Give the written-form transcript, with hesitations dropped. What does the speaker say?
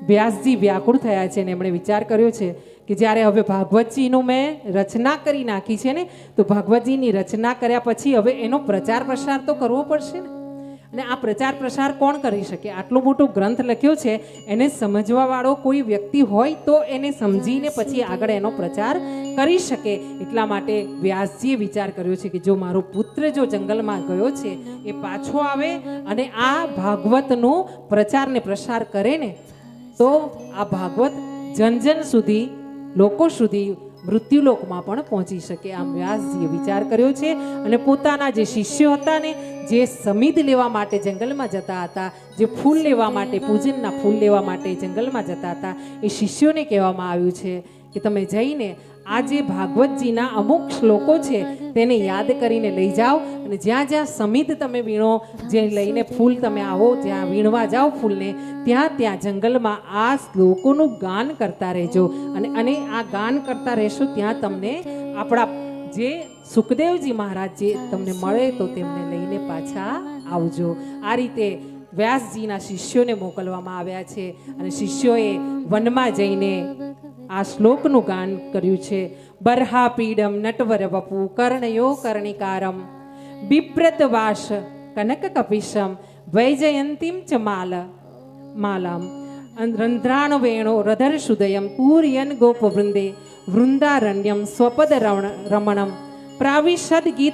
વ્યાસજી વ્યાકુળ થયા છે અને એમણે વિચાર કર્યો છે કે જ્યારે હવે ભાગવતજીનું મેં રચના કરી નાખી છે ને, તો ભાગવતજીની રચના કર્યા પછી હવે એનો પ્રચાર પ્રસાર તો કરવો પડશે ને. અને આ પ્રચાર પ્રસાર કોણ કરી શકે? આટલો મોટો ગ્રંથ લખ્યો છે, એને સમજવાવાળો કોઈ વ્યક્તિ હોય તો એને સમજીને પછી આગળ એનો પ્રચાર કરી શકે. એટલા માટે વ્યાસજીએ વિચાર કર્યો છે કે જો મારો પુત્ર જો જંગલમાં ગયો છે એ પાછો આવે અને આ ભાગવતનો પ્રચાર ને પ્રસાર કરે ને, તો આ ભાગવત જન સુધી, લોકો સુધી, મૃત્યુલોકમાં પણ પહોંચી શકે. આમ વ્યાસજીએ વિચાર કર્યો છે અને પોતાના જે શિષ્યો હતા ને, જે સમિધ લેવા માટે જંગલમાં જતા હતા, જે ફૂલ લેવા માટે, પૂજનના ફૂલ લેવા માટે જંગલમાં જતા હતા, એ શિષ્યોને કહેવામાં આવ્યું છે કે તમે જઈને આ જે ભાગવતજીના અમુક શ્લોકો છે તેને યાદ કરીને લઈ જાઓ અને જ્યાં જ્યાં સમિધ તમે વીણો, જે લઈને ફૂલ તમે આવો, જ્યાં વીણવા જાઓ ફૂલને, ત્યાં જંગલમાં આ શ્લોકોનું ગાન કરતા રહેજો. અને આ ગાન કરતા રહેશો ત્યાં તમને આપણા જે સુખદેવજી મહારાજ જે તમને મળે તો તેમને લઈને પાછા આવજો. આ રીતે વ્યાસજીના શિષ્યોને મોકલવામાં આવ્યા છે અને શિષ્યોએ વનમાં જઈને આ શ્લોકનું ગાન કર્યું છે. બર્હા પીડમ નટવર વપુ કર્ણયો કર્ણિકારમ બિપ્રત વાસ કનક કપિશમ વૈજયંતીમ ચ માલામ રંધ્રાણ વેણો રધર સુદયમ પૂર્યન ગોપ વૃંદે વૃંદારણ્યમ સ્વપદ રમણમ પ્રાવિશદ ગીત